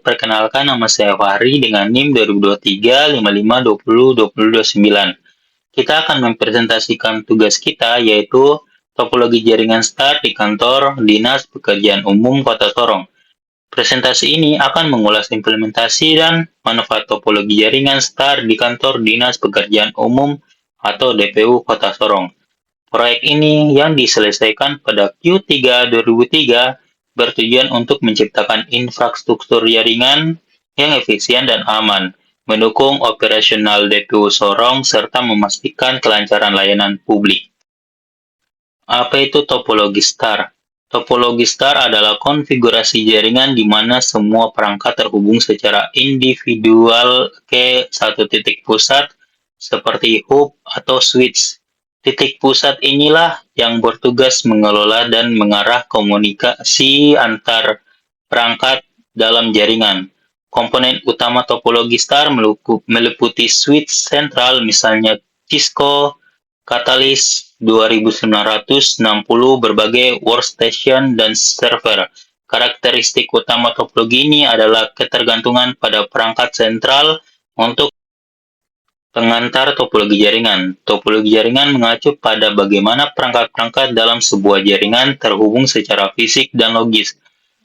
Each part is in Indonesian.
perkenalkan nama saya Fahri dengan NIM 2023 55 20 20 29. Kita akan mempresentasikan tugas kita yaitu topologi jaringan STAR di kantor Dinas Pekerjaan Umum Kota Sorong. Presentasi ini akan mengulas implementasi dan manfaat topologi jaringan STAR di kantor Dinas Pekerjaan Umum atau DPU Kota Sorong. Proyek ini yang diselesaikan pada Q3 2003 bertujuan untuk menciptakan infrastruktur jaringan yang efisien dan aman, mendukung operasional DPU Sorong, serta memastikan kelancaran layanan publik. Apa itu topologi STAR? Topologi STAR adalah konfigurasi jaringan di mana semua perangkat terhubung secara individual ke satu titik pusat seperti hub atau switch. Titik pusat inilah yang bertugas mengelola dan mengarah komunikasi antar perangkat dalam jaringan. Komponen utama topologi STAR meliputi switch sentral, misalnya Cisco Catalyst 2960, berbagai workstation, dan server. Karakteristik utama topologi ini adalah ketergantungan pada perangkat sentral untuk pengantar topologi jaringan. Topologi jaringan mengacu pada bagaimana perangkat-perangkat dalam sebuah jaringan terhubung secara fisik dan logis.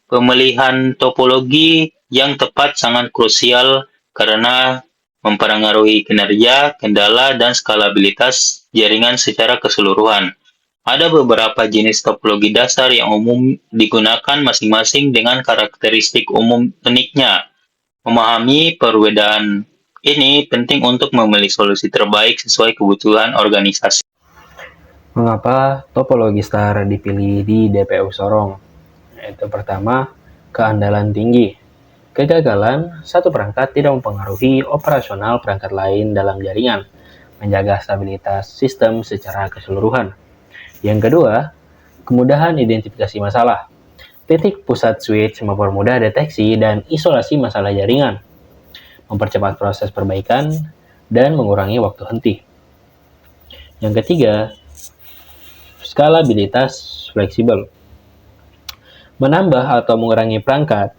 Pemilihan topologi yang tepat sangat krusial karena mempengaruhi kinerja, kendala, dan skalabilitas jaringan secara keseluruhan. Ada beberapa jenis topologi dasar yang umum digunakan masing-masing dengan karakteristik umum uniknya. Memahami perbedaan ini penting untuk memilih solusi terbaik sesuai kebutuhan organisasi. Mengapa topologi STAR dipilih di DPU Sorong? Yaitu pertama, keandalan tinggi. Kegagalan satu perangkat tidak mempengaruhi operasional perangkat lain dalam jaringan, menjaga stabilitas sistem secara keseluruhan. Yang kedua, kemudahan identifikasi masalah. Titik pusat switch mempermudah deteksi dan isolasi masalah jaringan, mempercepat proses perbaikan, dan mengurangi waktu henti. Yang ketiga, skalabilitas fleksibel. Menambah atau mengurangi perangkat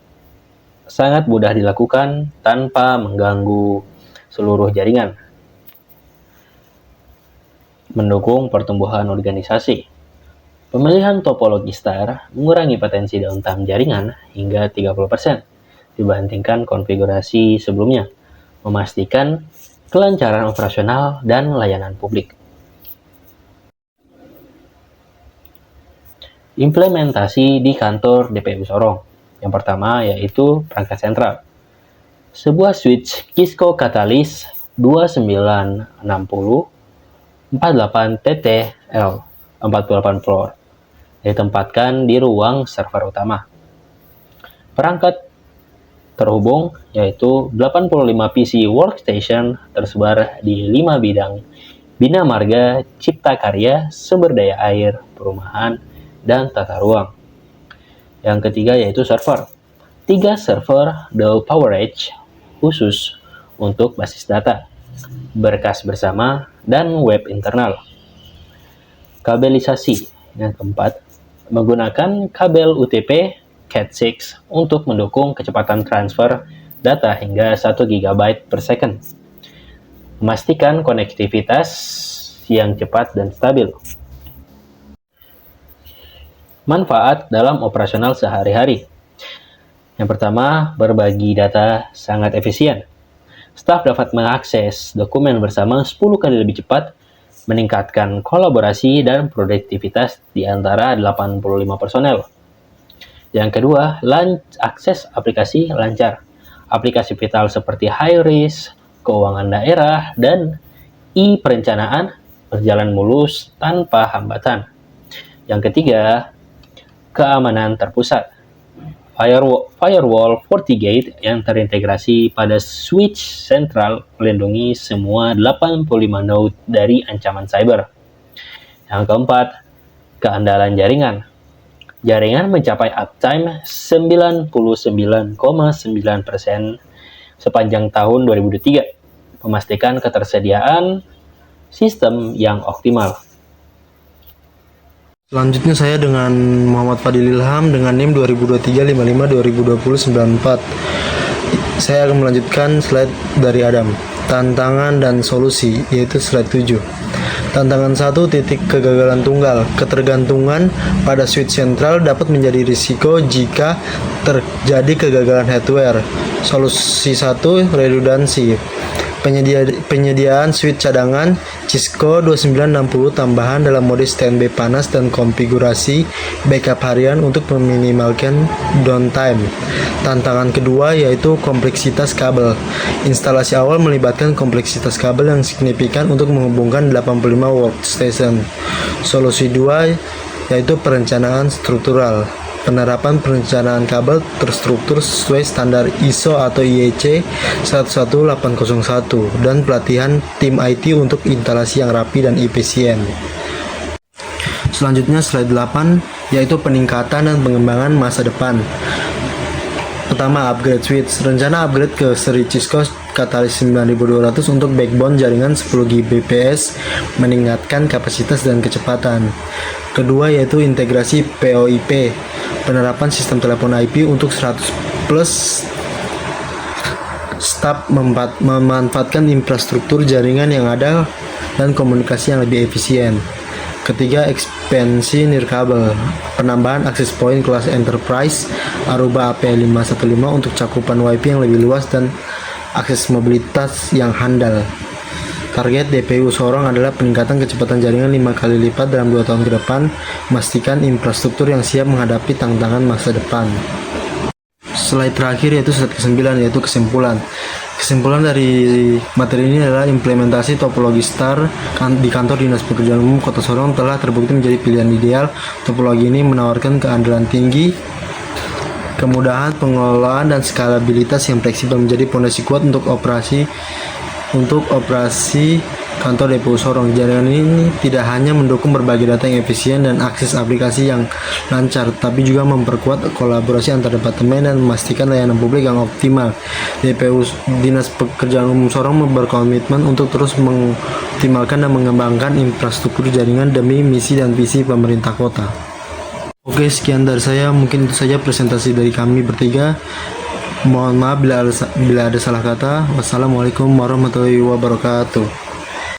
sangat mudah dilakukan tanpa mengganggu seluruh jaringan. Mendukung pertumbuhan organisasi. Pemilihan topologi STAR mengurangi potensi downtime jaringan hingga 30% dibandingkan konfigurasi sebelumnya, memastikan kelancaran operasional dan layanan publik. Implementasi di kantor DPU Sorong. Yang pertama yaitu perangkat sentral. Sebuah switch Cisco Catalyst 2960 48TTL 48 floor ditempatkan di ruang server utama. Perangkat terhubung yaitu 85 PC workstation tersebar di 5 bidang: Bina Marga, Cipta Karya, Sumber Daya Air, Perumahan, dan Tata Ruang. Yang ketiga yaitu server. 3 server Dell PowerEdge khusus untuk basis data, berkas bersama, dan web internal. Kabelisasi. Yang keempat, menggunakan kabel UTP Cat6 untuk mendukung kecepatan transfer data hingga 1 GB per second. Memastikan konektivitas yang cepat dan stabil. Manfaat dalam operasional sehari-hari. Yang pertama, berbagi data sangat efisien. Staf dapat mengakses dokumen bersama 10 kali lebih cepat, meningkatkan kolaborasi dan produktivitas di antara 85 personel. Yang kedua, akses aplikasi lancar. Aplikasi vital seperti HiRIS, keuangan daerah, dan e-perencanaan berjalan mulus tanpa hambatan. Yang ketiga, keamanan terpusat. Firewall FortiGate yang terintegrasi pada switch sentral melindungi semua 85 node dari ancaman cyber. Yang keempat, keandalan jaringan. Jaringan mencapai uptime 99,9% sepanjang tahun 2023, memastikan ketersediaan sistem yang optimal. Selanjutnya saya dengan Muhammad Fadil Ilham dengan NIM 2023 55 2020 94. Saya akan melanjutkan slide dari Adam. Tantangan dan solusi, yaitu slide 7. Tantangan 1, titik kegagalan tunggal. Ketergantungan pada switch sentral dapat menjadi risiko jika terjadi kegagalan hardware. Solusi 1, redundansi. Penyediaan switch cadangan Cisco 2960 tambahan dalam mode standby panas dan konfigurasi backup harian untuk meminimalkan downtime. Tantangan kedua yaitu kompleksitas kabel. Instalasi awal melibatkan kompleksitas kabel yang signifikan untuk menghubungkan 85 workstation. Solusi 2 yaitu perencanaan struktural. Penerapan perencanaan kabel terstruktur sesuai standar ISO atau IEC 11801 dan pelatihan tim IT untuk instalasi yang rapi dan efisien. Selanjutnya slide 8 yaitu peningkatan dan pengembangan masa depan. Pertama, upgrade switch. Rencana upgrade ke seri Cisco Catalyst 9200 untuk backbone jaringan 10 Gbps meningkatkan kapasitas dan kecepatan. Kedua yaitu integrasi VoIP. Penerapan sistem telepon IP untuk 100 plus staf memanfaatkan infrastruktur jaringan yang ada dan komunikasi yang lebih efisien. Ketiga, ekspansi nirkabel. Penambahan akses point kelas enterprise Aruba AP515 untuk cakupan WiFi yang lebih luas dan akses mobilitas yang handal. Target DPU Sorong adalah peningkatan kecepatan jaringan 5 kali lipat dalam 2 tahun ke depan, memastikan infrastruktur yang siap menghadapi tantangan masa depan. Slide terakhir yaitu slide ke-9 yaitu kesimpulan. Kesimpulan dari materi ini adalah implementasi topologi STAR di kantor Dinas Pekerjaan Umum Kota Sorong telah terbukti menjadi pilihan ideal. Topologi ini menawarkan keandalan tinggi, kemudahan pengelolaan dan skalabilitas yang fleksibel menjadi fondasi kuat untuk operasi kantor DPU Sorong. Jaringan ini tidak hanya mendukung berbagai data yang efisien dan akses aplikasi yang lancar, tapi juga memperkuat kolaborasi antar departemen dan memastikan layanan publik yang optimal. DPU Dinas Pekerjaan Umum Sorong berkomitmen untuk terus mengoptimalkan dan mengembangkan infrastruktur jaringan demi misi dan visi pemerintah kota. Oke, sekian dari saya. Mungkin itu saja presentasi dari kami bertiga. Mohon maaf bila ada salah kata. Wassalamualaikum warahmatullahi wabarakatuh.